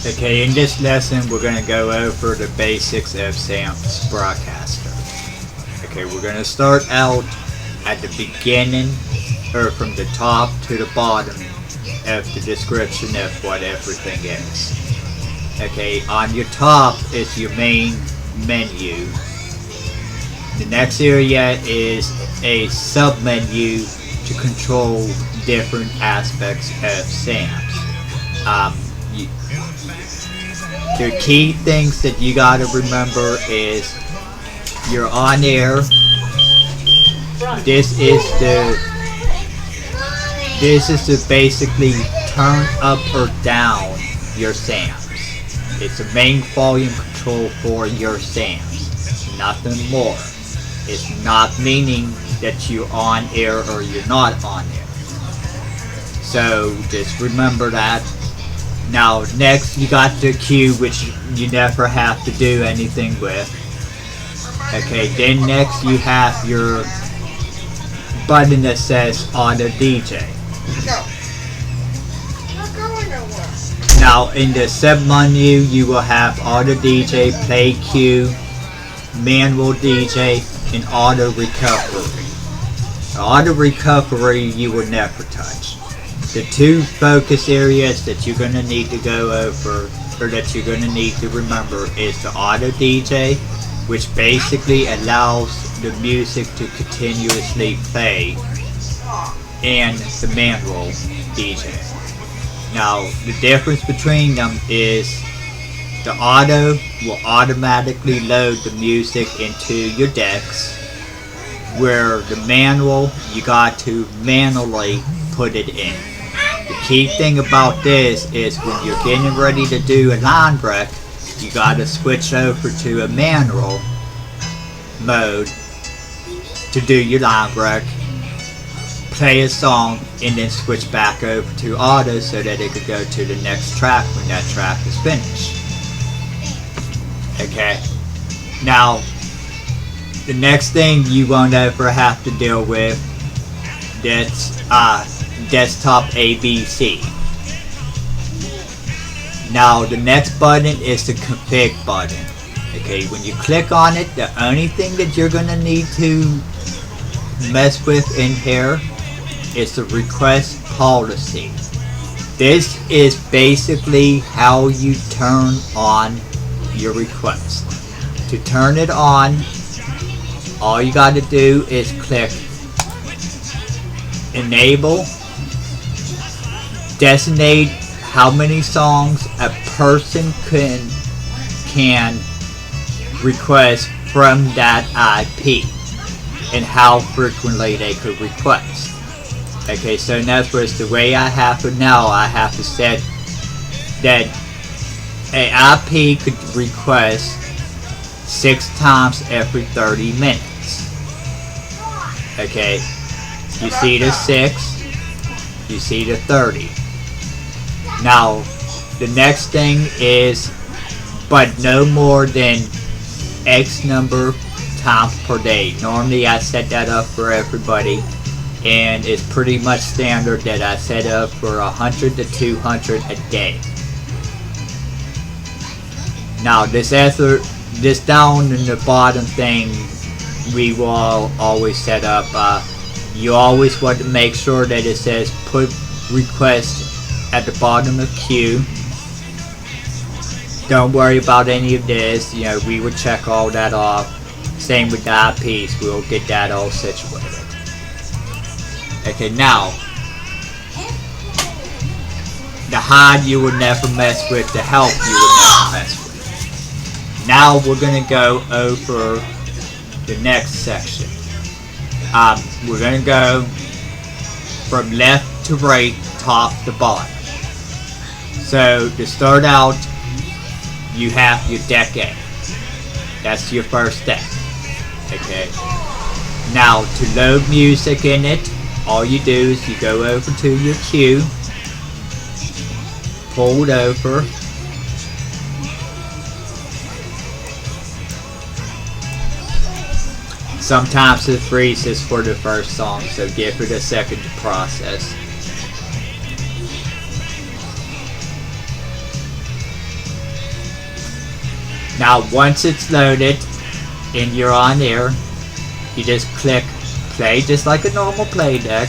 Okay, in this lesson we're going to go over the basics of SAMP's broadcaster. Okay, we're going to start out at the beginning, or from the top to the bottom of the description of what everything is. Okay, on your top is your main menu. The next area is a sub-menu to control different aspects of SAMPs. The key things that you gotta remember is you're on air. This is to basically turn up or down your SAMPs. It's a main volume control for your SAMPs, nothing more. It's not meaning that you're on air or you're not on air. So just remember that. Now next you got the cue, which you never have to do anything with. Okay, then next you have your button that says Auto DJ. Now in the sub menu you will have Auto DJ, Play Cue, Manual DJ, and Auto Recovery. Auto Recovery you will never touch. The two focus areas that you're going to need to go over, or that you're going to need to remember, is the Auto DJ, which basically allows the music to continuously play, and the Manual DJ. Now the difference between them is the Auto will automatically load the music into your decks, where the Manual you got to manually put it in. The key thing about this is when you're getting ready to do a line break, you gotta switch over to a manual mode to do your line break, play a song, and then switch back over to auto so that it could go to the next track when that track is finished. Okay, now the next thing you won't ever have to deal with, that's desktop ABC. Now the next button is the config button. Okay, when you click on it, the only thing that you're gonna need to mess with in here is the request policy. This is basically how you turn on your request. To turn it on, all you got to do is click enable, designate how many songs a person can request from that IP and how frequently they could request. Okay, so in other words, the way I have it now, I have to set that a IP could request 6 times every 30 minutes. Okay, you see the 6, you see the 30. Now, the next thing is, but no more than X number times per day. Normally I set that up for everybody, and it's pretty much standard that I set up for 100 to 200 a day. Now this down in the bottom thing we will always set up, you always want to make sure that it says put request at the bottom of queue. Don't worry about any of this, you know, we will check all that off. Same with the IPs, we'll get that all situated. Okay, now the hide you will never mess with, the help you will never mess with. Now we're going to go over the next section. We're going to go from left to right, top to bottom. So to start out, you have your deck A. That's your first deck. Okay. Now to load music in it, all you do is you go over to your queue, pull it over, sometimes it freezes for the first song, so give it a second to process. Now once it's loaded and you're on there, you just click play just like a normal play deck.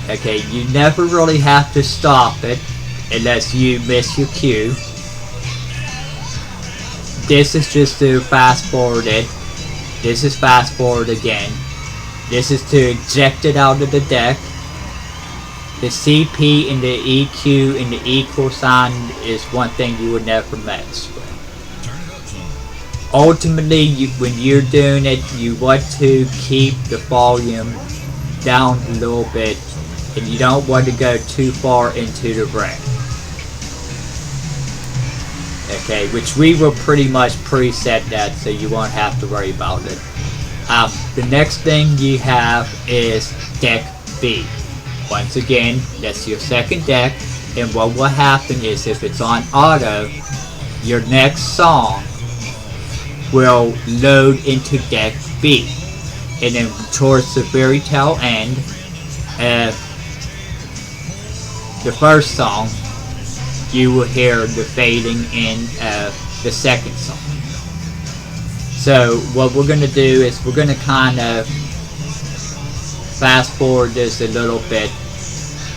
Okay, you never really have to stop it unless you miss your cue. This is just to fast forward it. This is fast forward again. This is to eject it out of the deck. The CP and the EQ and the equal sign is one thing you would never mess with. Ultimately, when you're doing it, you want to keep the volume down a little bit, and you don't want to go too far into the ring. Okay, which we will pretty much preset that, so you won't have to worry about it. The next thing you have is deck B. Once again, that's your second deck, and what will happen is if it's on auto, your next song will load into deck B, and then towards the very tail end, the first song, you will hear the fading in the second song. So what we're going to do is we're going to kind of fast forward this a little bit,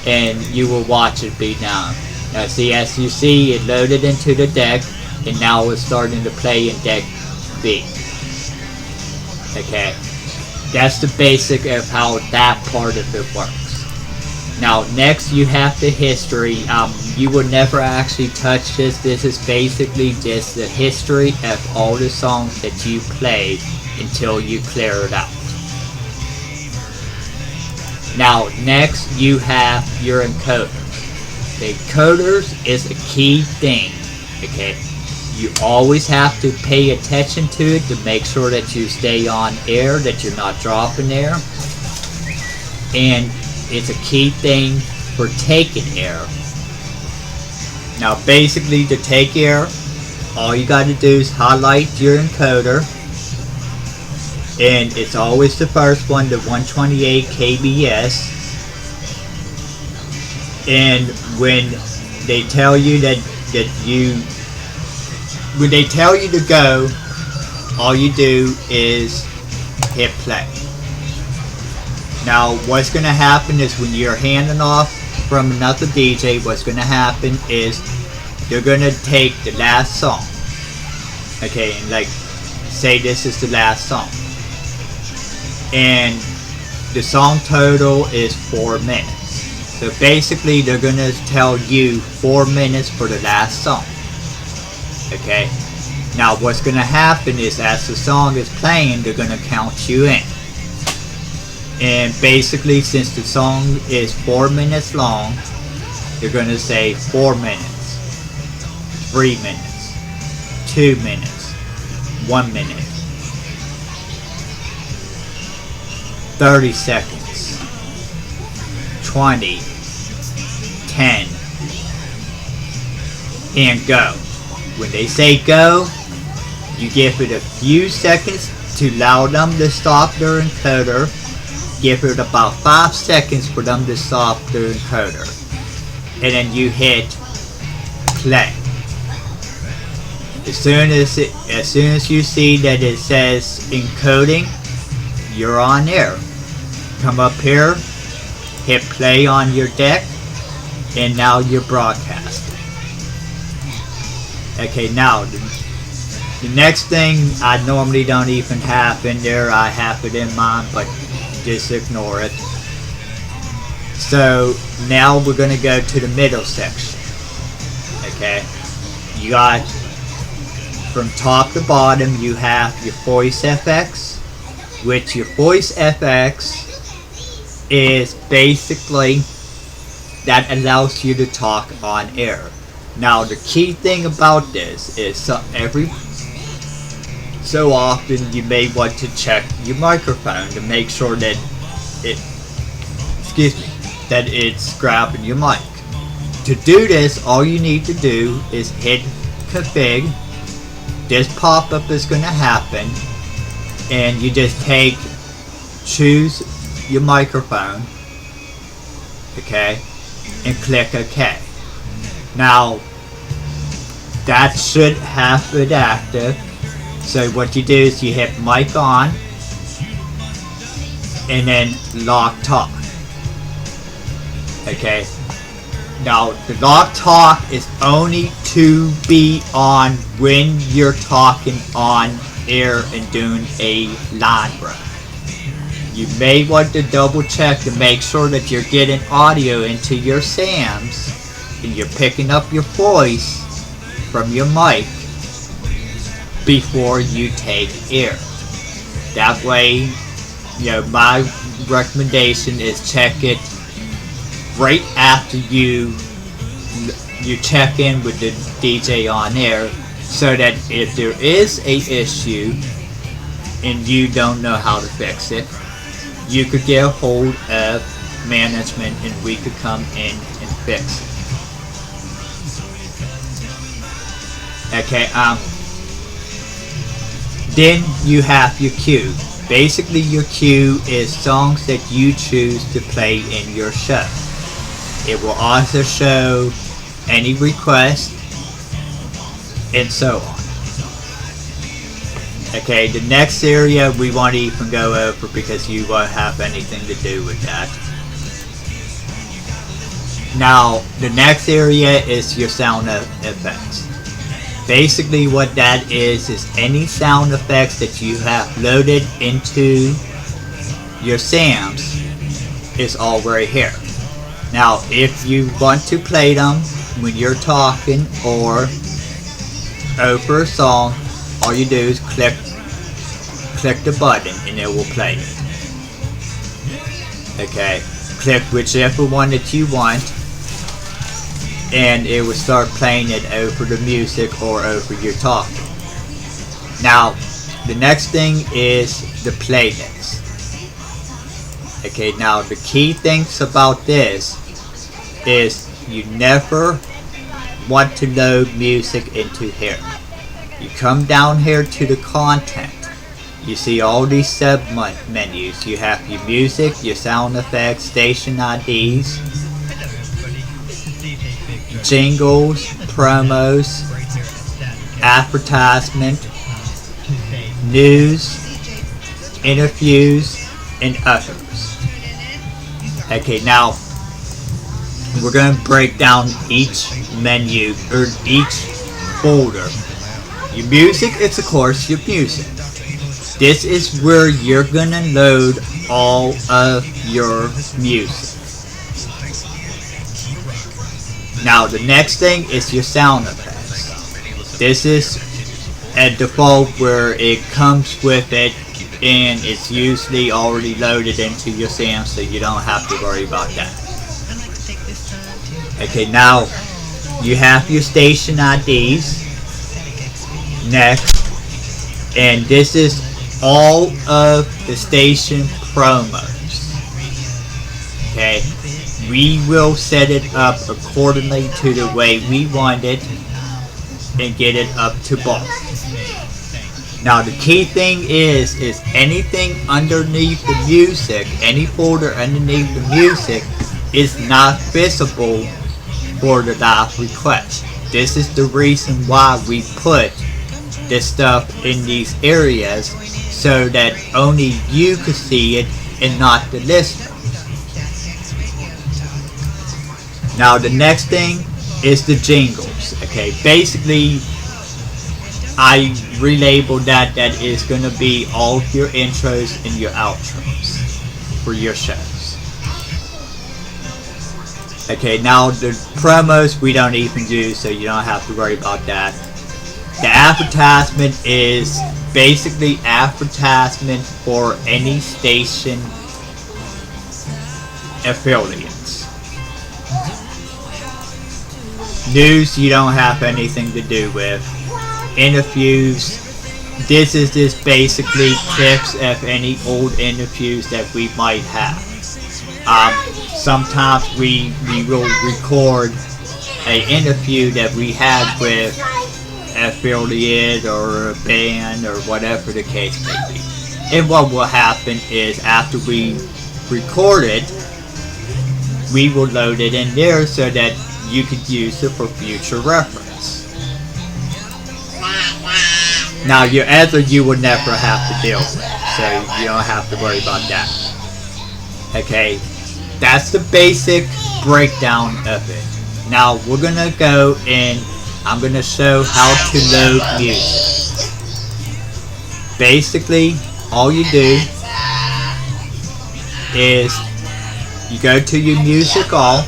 and you will watch it be done. Now see, as you see, it loaded into the deck, and now it's starting to play in deck B. Okay, that's the basic of how that part of it works. Now next you have the history. You will never actually touch this. This is basically just the history of all the songs that you played until you clear it out. Now next you have your encoders. The encoders is a key thing. Okay, you always have to pay attention to it to make sure that you stay on air, that you're not dropping air, and it's a key thing for taking air. Now basically to take air, all you got to do is highlight your encoder, and it's always the first one, the 128 kbs, and when they tell you when they tell you to go, all you do is hit play. Now what's going to happen is when you're handing off from another DJ, what's going to happen is they're going to take the last song. Okay, and like say this is the last song, and the song total is 4 minutes. So basically they're going to tell you 4 minutes for the last song. Okay, now what's going to happen is as the song is playing, they're going to count you in. And basically, since the song is 4 minutes long, you're going to say 4 minutes, 3 minutes, 2 minutes, 1 minute, 30 seconds, 20, 10, and go. When they say go, you give it a few seconds to allow them to stop their encoder. Give it about 5 seconds for them to stop their encoder, and then you hit play. As soon as you see that it says encoding, you're on there. Come up here, hit play on your deck, and now you're broadcasting. Okay, now the next thing I normally don't even have in there. I have it in mind, but just ignore it. So now we're going to go to the middle section. Okay, you got from top to bottom, you have your voice FX, which your voice FX is basically that allows you to talk on air. Now the key thing about this is every so often you may want to check your microphone to make sure that it's grabbing your mic. To do this, all you need to do is hit config. This pop-up is going to happen, and you just choose your microphone, okay, and click OK. Now that should have it active. So what you do is you hit mic on and then lock talk. Okay. Now the lock talk is only to be on when you're talking on air and doing a line run. You may want to double check to make sure that you're getting audio into your SAMs and you're picking up your voice from your mic before you take air. That way, my recommendation is check it right after you check in with the DJ on air, so that if there is a issue and you don't know how to fix it, you could get a hold of management and we could come in and fix it. Okay, then you have your queue. Basically your queue is songs that you choose to play in your show. It will also show any request and so on. Okay, the next area we won't even go over because you won't have anything to do with that. Now, the next area is your sound effects. Basically what that is any sound effects that you have loaded into your SAMs is all right here. Now, if you want to play them when you're talking or over a song, all you do is click the button and it will play it. Okay, click whichever one that you want and it will start playing it over the music or over your talking. Now, the next thing is the playlist. Okay, now the key things about this is you never want to load music into here. You come down here to the content. You see all these sub menus. You have your music, your sound effects, station IDs, jingles, promos, advertisement, news, interviews, and others. Okay, now we're going to break down each menu or each folder. Your music is of course your music. This is where you're going to load all of your music. Now the next thing is your sound effects. This is a default where it comes with it and it's usually already loaded into your SAM, so you don't have to worry about that. Okay, now you have your station IDs next, and this is all of the station promos. Okay, we will set it up accordingly to the way we want it and get it up to both. Now the key thing is anything underneath the music, any folder underneath the music is not visible for the live request. This is the reason why we put this stuff in these areas, so that only you can see it and not the listener. Now the next thing is the jingles. Okay, basically I relabeled that is going to be all of your intros and your outros for your shows. Okay, now the promos we don't even do, so you don't have to worry about that. The advertisement is basically advertisement for any station affiliates. News you don't have anything to do with. Interviews, this is just basically clips of any old interviews that we might have. Sometimes we will record an interview that we had with an affiliate or a band or whatever the case may be. And what will happen is after we record it, we will load it in there so that you could use it for future reference. Now your other you will never have to deal with, so you don't have to worry about that. Okay, that's the basic breakdown of it. Now we're gonna go and I'm gonna show how to load music. Basically, all you do is you go to your music all.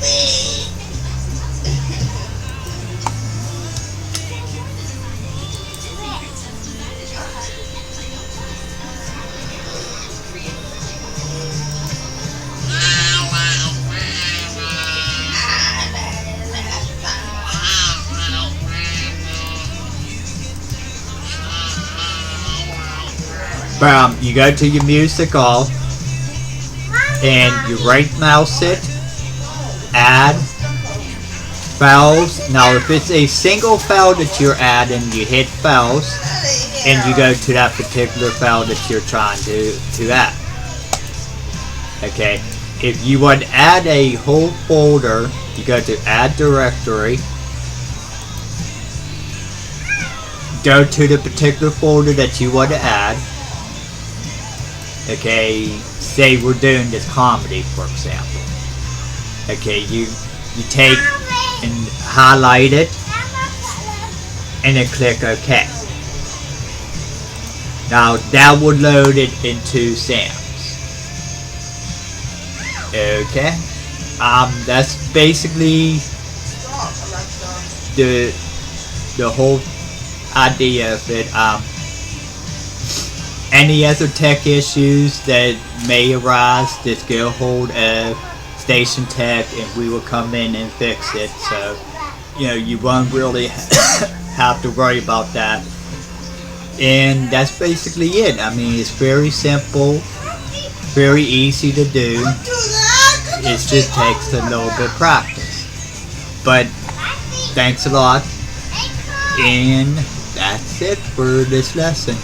You go to your music all and you right mouse it, add files. Now if it's a single file that you're adding, you hit files and you go to that particular file that you're trying to add. Okay, if you want to add a whole folder, you go to add directory, go to the particular folder that you want to add. Okay, say we're doing this comedy, for example. Okay, you take and highlight it and then click OK. Now that would load it into Sam's. Okay, that's basically the whole idea of it. Any other tech issues that may arise, just get a hold of Station Tech and we will come in and fix it. So, you know, you won't really have to worry about that. And that's basically it. I mean, it's very simple, very easy to do. It just takes a little bit of practice. But thanks a lot. And that's it for this lesson.